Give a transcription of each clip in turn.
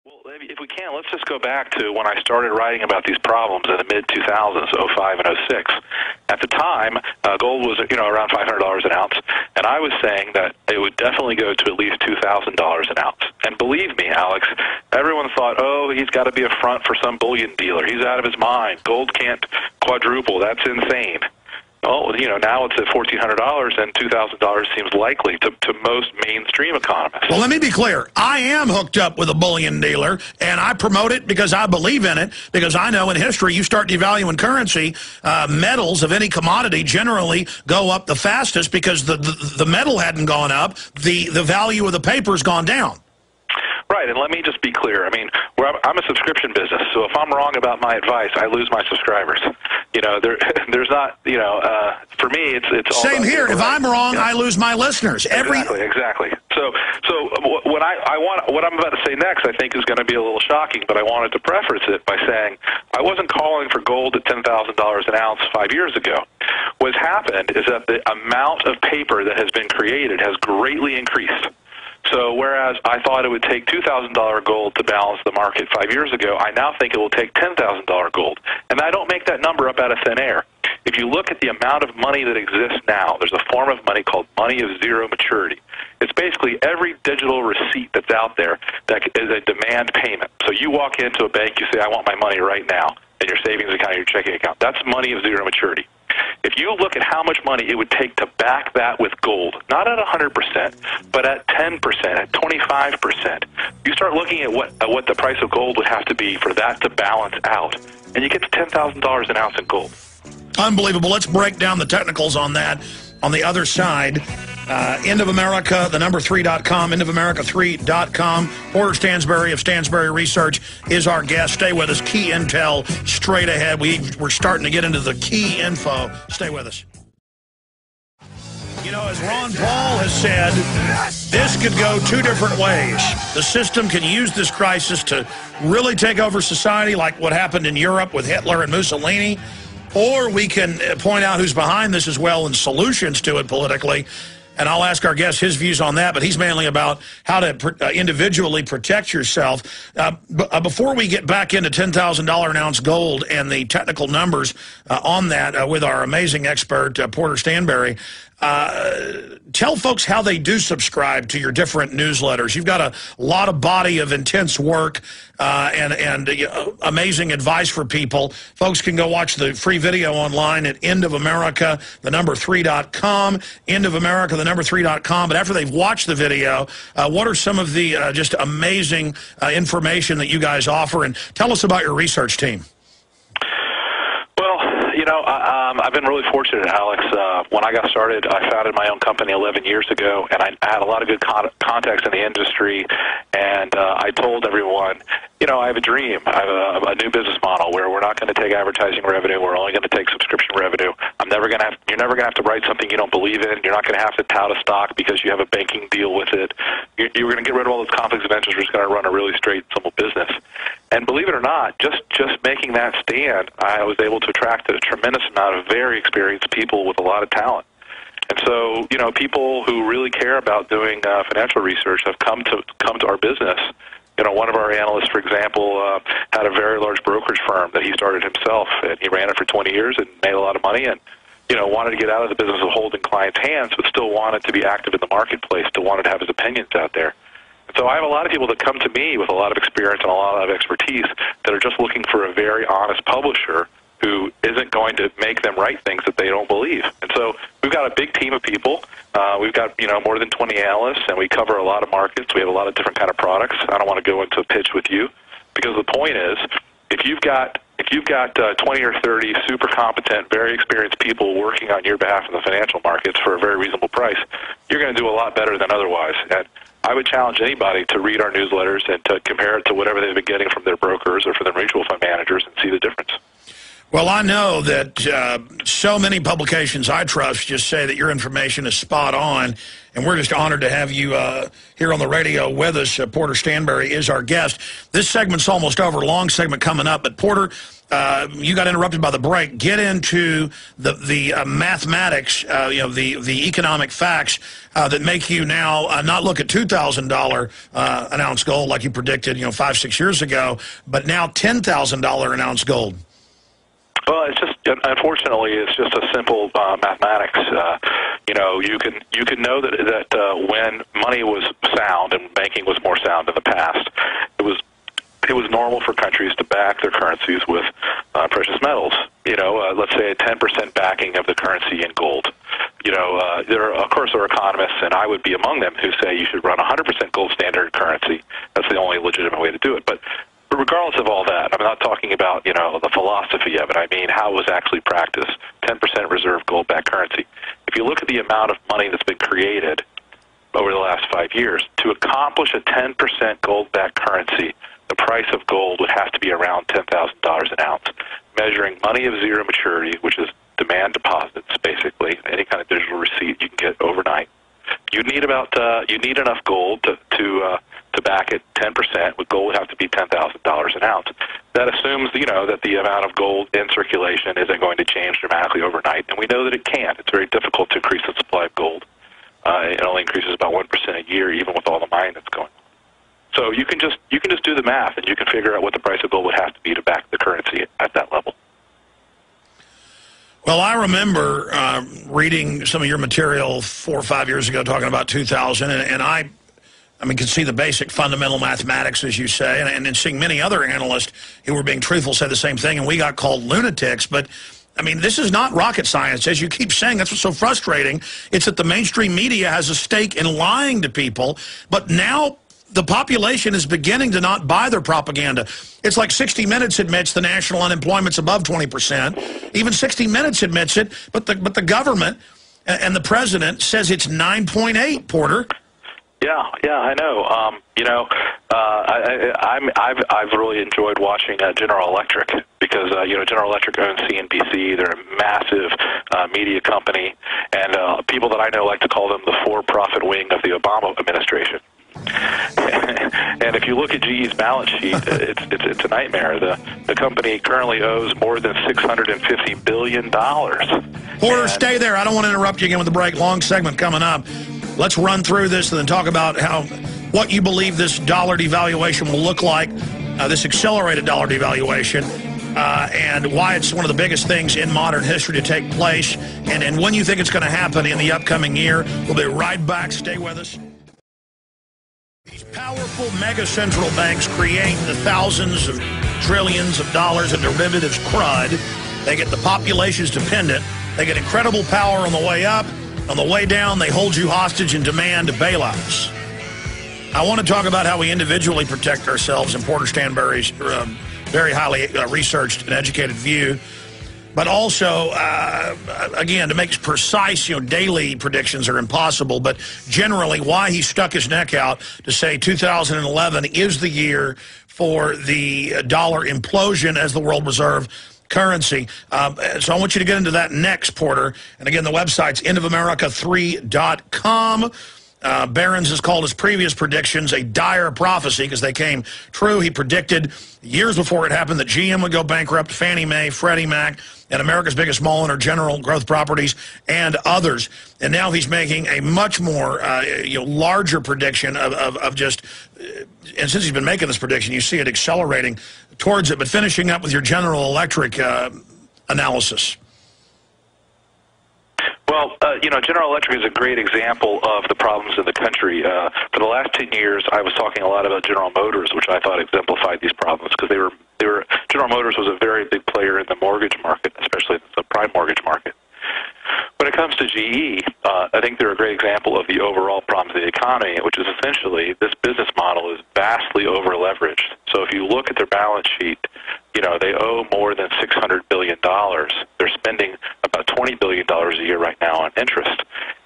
Well, if we can, let's just go back to when I started writing about these problems in the mid-2000s, 05 and 06. At the time, gold was around $500 an ounce, and I was saying that it would definitely go to at least $2,000 an ounce. And believe me, Alex, everyone thought, oh, he's got to be a front for some bullion dealer. He's out of his mind. Gold can't quadruple. That's insane. Well, now it's at $1,400, and $2,000 seems likely to most mainstream economists. Well, let me be clear. I am hooked up with a bullion dealer, and I promote it because I believe in it, because I know in history you start devaluing currency, metals of any commodity generally go up the fastest because the metal hadn't gone up, the value of the paper's gone down. Right, and let me just be clear. I mean, I'm a subscription business, so if I'm wrong about my advice, I lose my subscribers. There's not, for me, it's all same here. If I'm wrong, I lose my listeners. Exactly. So what I'm about to say next, I think, is going to be a little shocking, but I wanted to preface it by saying I wasn't calling for gold at $10,000 an ounce 5 years ago. What's happened is that the amount of paper that has been created has greatly increased. So whereas I thought it would take $2,000 gold to balance the market 5 years ago, I now think it will take $10,000 gold. And I don't make that number up out of thin air. If you look at the amount of money that exists now, there's a form of money called money of zero maturity. It's basically every digital receipt that's out there that is a demand payment. So you walk into a bank, you say, I want my money right now, in your savings account, your checking account. That's money of zero maturity. If you look at how much money it would take to back that with gold, not at 100%, but at 10%, at 25%, you start looking at what the price of gold would have to be for that to balance out, and you get to $10,000 an ounce in gold. Unbelievable. Let's break down the technicals on that on the other side. End of America, the number 3.com, endofamerica3.com. Porter Stansberry of Stansberry Research is our guest. Stay with us. Key intel straight ahead. We're starting to get into the key info. Stay with us. As Ron Paul has said, this could go two different ways. The system can use this crisis to really take over society, like what happened in Europe with Hitler and Mussolini, or we can point out who's behind this as well and solutions to it politically. And I'll ask our guest his views on that, but he's mainly about how to individually protect yourself. Before we get back into $10,000 an ounce gold and the technical numbers on that with our amazing expert, Porter Stansberry, tell folks how they do subscribe to your different newsletters. You've got a lot of body of intense work and amazing advice for people. Folks can go watch the free video online at End of America, the number 3.com, End of America, the number 3.com. But after they've watched the video, what are some of the just amazing information that you guys offer? And tell us about your research team. I've been really fortunate, Alex. When I got started, I founded my own company 11 years ago, and I had a lot of good contacts in the industry, and I told everyone, I have a dream. I have a new business model where we're not going to take advertising revenue. We're only going to take subscription revenue. You're never going to have to write something you don't believe in. You're not going to have to tout a stock because you have a banking deal with it. You're going to get rid of all those conflicts of interest. We're just going to run a really straight, simple business. And believe it or not, just making that stand, I was able to attract a tremendous amount of very experienced people with a lot of talent. And so, people who really care about doing financial research have come to our business. One of our analysts, for example, had a very large brokerage firm that he started himself, and he ran it for 20 years and made a lot of money, and wanted to get out of the business of holding clients' hands, but still wanted to be active in the marketplace, still wanted to have his opinions out there. So I have a lot of people that come to me with a lot of experience and a lot of expertise that are just looking for a very honest publisher who isn't going to make them write things that they don't believe. And so we've got a big team of people. We've got more than 20 analysts, and we cover a lot of markets. We have a lot of different kind of products. I don't want to go into a pitch with you, because the point is, if you've got 20 or 30 super competent, very experienced people working on your behalf in the financial markets for a very reasonable price, you're going to do a lot better than otherwise. And I would challenge anybody to read our newsletters and to compare it to whatever they've been getting from their brokers or from their mutual fund managers and see the difference. Well, I know that so many publications I trust just say that your information is spot on, and we're just honored to have you here on the radio with us. Porter Stansberry is our guest. This segment's almost over, long segment coming up, but Porter, you got interrupted by the break. Get into the mathematics, the economic facts that make you now not look at $2,000 an ounce gold like you predicted 5-6 years ago, but now $10,000 an ounce gold. Well, it's just, unfortunately, it's just a simple mathematics. You can know that when money was sound and banking was more sound in the past, it was normal for countries to back their currencies with precious metals. Let's say a 10% backing of the currency in gold. Of course, there are economists, and I would be among them, who say you should run 100% gold standard currency. That's the only legitimate way to do it. But regardless of all that, I'm not talking about, the philosophy of it. I mean, how it was actually practiced. 10% reserve gold-backed currency. If you look at the amount of money that's been created over the last 5 years, to accomplish a 10% gold-backed currency, the price of gold would have to be around $10,000 an ounce, measuring money of zero maturity, which is demand deposits, basically, any kind of digital receipt you can get overnight. You need enough gold to back it 10%. With gold would have to be $10,000 an ounce. That assumes, that the amount of gold in circulation isn't going to change dramatically overnight, and we know that it can't. It's very difficult to increase the supply of gold. It only increases about 1% a year, even with all the mining that's going on. So you can just do the math, and you can figure out what the price of gold would have to be to back the currency at that level. Well, I remember reading some of your material 4 or 5 years ago talking about 2000, and I could see the basic fundamental mathematics, as you say, and then seeing many other analysts who were being truthful say the same thing, and we got called lunatics. But, this is not rocket science. As you keep saying, that's what's so frustrating. It's that the mainstream media has a stake in lying to people, but now the population is beginning to not buy their propaganda. It's like 60 Minutes admits the national unemployment's above 20%. Even 60 Minutes admits it, but the government and the president says it's 9.8, Porter. Yeah, I know. I've really enjoyed watching General Electric because General Electric owns CNBC. They're a massive media company, and people that I know like to call them the for-profit wing of the Obama administration. And if you look at GE's balance sheet, it's a nightmare. The company currently owes more than $650 billion. Porter, stay there. I don't want to interrupt you again with the break. Long segment coming up. Let's run through this and then talk about what you believe this dollar devaluation will look like, this accelerated dollar devaluation, and why it's one of the biggest things in modern history to take place, and when you think it's going to happen in the upcoming year. We'll be right back. Stay with us. These powerful mega central banks create the thousands of trillions of dollars of derivatives crud. They get the populations dependent. They get incredible power on the way up. On the way down, they hold you hostage and demand bailouts. I want to talk about how we individually protect ourselves in Porter Stansberry's very highly researched and educated view. But also, again, to make precise, daily predictions are impossible. But generally, why he stuck his neck out to say 2011 is the year for the dollar implosion as the world reserve currency. So I want you to get into that next, Porter. And again, the website's endofamerica3.com. Barron's has called his previous predictions a dire prophecy because they came true. He predicted years before it happened that GM would go bankrupt, Fannie Mae, Freddie Mac, and America's biggest mall owner, General Growth Properties, and others. And now he's making a much more larger prediction of just, and since he's been making this prediction, you see it accelerating towards it. But finishing up with your General Electric analysis. Well, General Electric is a great example of the problems in the country. For the last 10 years, I was talking a lot about General Motors, which I thought exemplified these problems because General Motors was a very big player in the mortgage market, especially the prime mortgage market. When it comes to GE, I think they're a great example of the overall problems of the economy, which is essentially this business model is vastly over-leveraged. So if you look at their balance sheet, they owe more than $600 billion. They're spending about $20 billion a year right now on interest.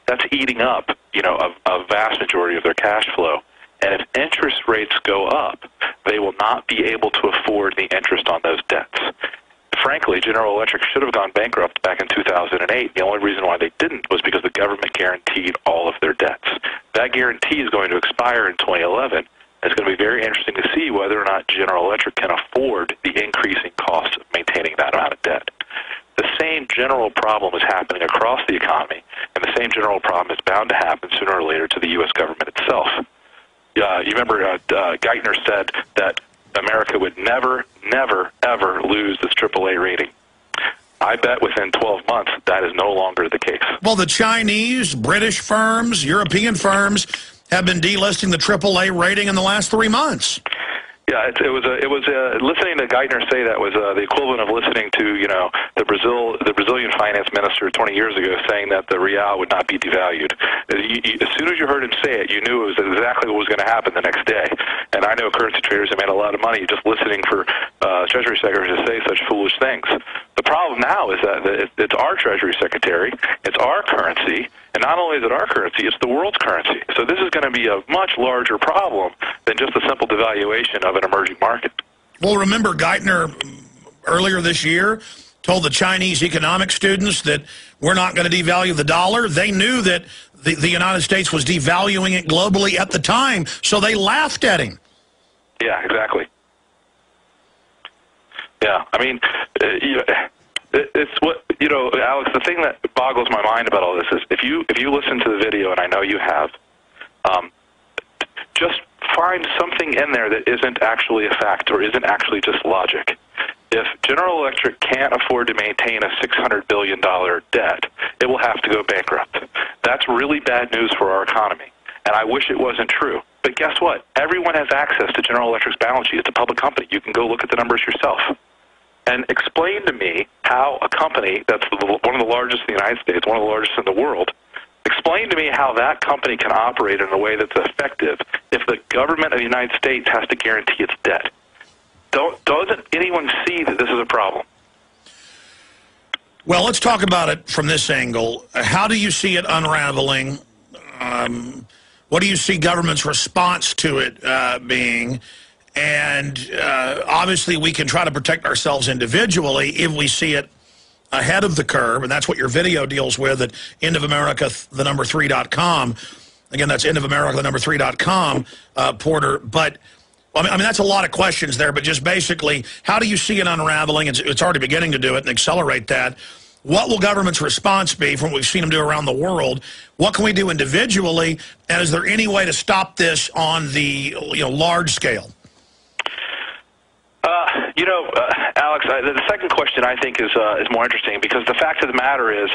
That's eating up, a vast majority of their cash flow. And if interest rates go up, they will not be able to afford the interest on those debts. frankly, General Electric should have gone bankrupt back in 2008. The only reason why they didn't was because the government guaranteed all of their debts. That guarantee is going to expire in 2011. It's going to be very interesting to see whether or not General Electric can afford the increasing cost of maintaining that amount of debt. The same general problem is happening across the economy, and the same general problem is bound to happen sooner or later to the U.S. government itself. You remember Geithner said that America would never, never, ever lose this AAA rating. I bet within 12 months that is no longer the case. Well, the Chinese, British firms, European firms have been delisting the AAA rating in the last 3 months. Yeah, it was listening to Geithner say that was the equivalent of listening to, you know, the Brazilian finance minister 20 years ago saying that the real would not be devalued. As soon as you heard him say it, you knew it was exactly what was going to happen the next day. And I know currency traders have made a lot of money just listening for Treasury Secretary to say such foolish things. The problem now is that it's our Treasury Secretary, it's our currency, and not only is it our currency, it's the world's currency. So this is going to be a much larger problem than just a simple devaluation of an emerging market. Well, remember Geithner earlier this year told the Chinese economic students that we're not going to devalue the dollar. They knew that the United States was devaluing it globally at the time, so they laughed at him. Yeah, exactly. Yeah, I mean, it's what, you know, Alex, the thing that boggles my mind about all this is if you listen to the video, and I know you have, just find something in there that isn't actually a fact or isn't actually just logic. If General Electric can't afford to maintain a $600 billion debt, it will have to go bankrupt. That's really bad news for our economy, and I wish it wasn't true. But guess what? Everyone has access to General Electric's balance sheet. It's a public company. You can go look at the numbers yourself. And explain to me how a company that's one of the largest in the United States, one of the largest in the world, explain to me how that company can operate in a way that's effective if the government of the United States has to guarantee its debt. Doesn't anyone see that this is a problem? Well, let's talk about it from this angle. How do you see it unraveling? What do you see government's response to it being? And obviously we can try to protect ourselves individually if we see it ahead of the curve, and that's what your video deals with at endofamerica3.com. Again, that's endofamerica3.com, Porter. But, I mean, that's a lot of questions there, but just basically, how do you see it unraveling? It's already beginning to do it and accelerate that. What will government's response be from what we've seen them do around the world? What can we do individually? And is there any way to stop this on the large scale? Alex, the second question I think is more interesting because the fact of the matter is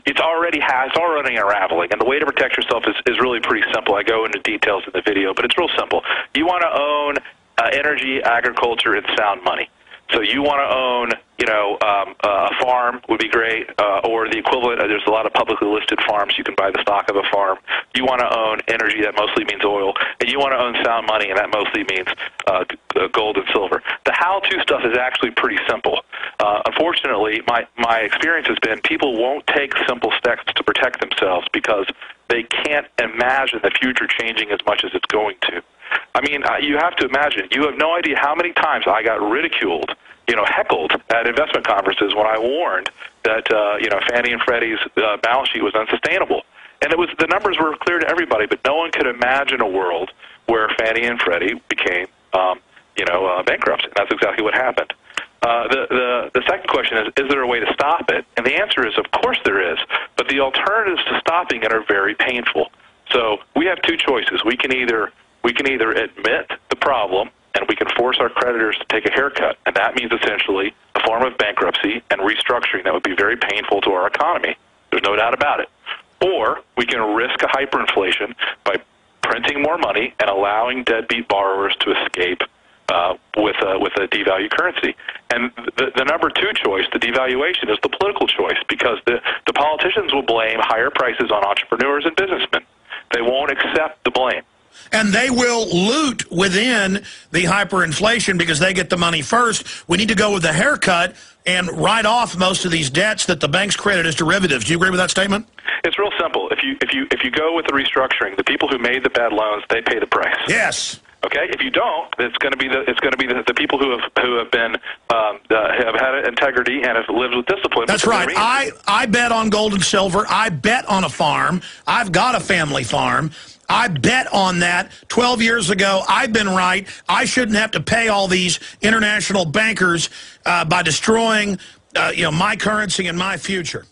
it's already unraveling, and the way to protect yourself is really pretty simple. I go into details in the video, but it's real simple. You want to own energy, agriculture, and sound money. So you want to own, a farm would be great, or the equivalent. There's a lot of publicly listed farms. You can buy the stock of a farm. You want to own energy, that mostly means oil, and you want to own sound money, and that mostly means gold and silver. The how-to stuff is actually pretty simple. Unfortunately, my experience has been people won't take simple steps to protect themselves because they can't imagine the future changing as much as it's going to. I mean, you have to imagine, you have no idea how many times I got ridiculed, heckled at investment conferences when I warned that, Fannie and Freddie's balance sheet was unsustainable. And the numbers were clear to everybody, but no one could imagine a world where Fannie and Freddie became, bankrupt. And that's exactly what happened. The second question is there a way to stop it? And the answer is, of course there is. But the alternatives to stopping it are very painful. So we have two choices. We can either admit the problem and we can force our creditors to take a haircut, and that means essentially a form of bankruptcy and restructuring that would be very painful to our economy. There's no doubt about it. Or we can risk a hyperinflation by printing more money and allowing deadbeat borrowers to escape with a devalued currency. And the number two choice, the devaluation, is the political choice because the politicians will blame higher prices on entrepreneurs and businessmen. They won't accept the blame. And they will loot within the hyperinflation because they get the money first. We need to go with the haircut and write off most of these debts that the banks credit as derivatives. Do you agree with that statement? It's real simple. If you go with the restructuring, the people who made the bad loans, they pay the price. Yes. Okay, if you don't, it's going to be the people who have been have had integrity and have lived with discipline. That's right. I bet on gold and silver. I bet on a farm. I've got a family farm. I bet on that 12 years ago. I've been right. I shouldn't have to pay all these international bankers by destroying my currency and my future.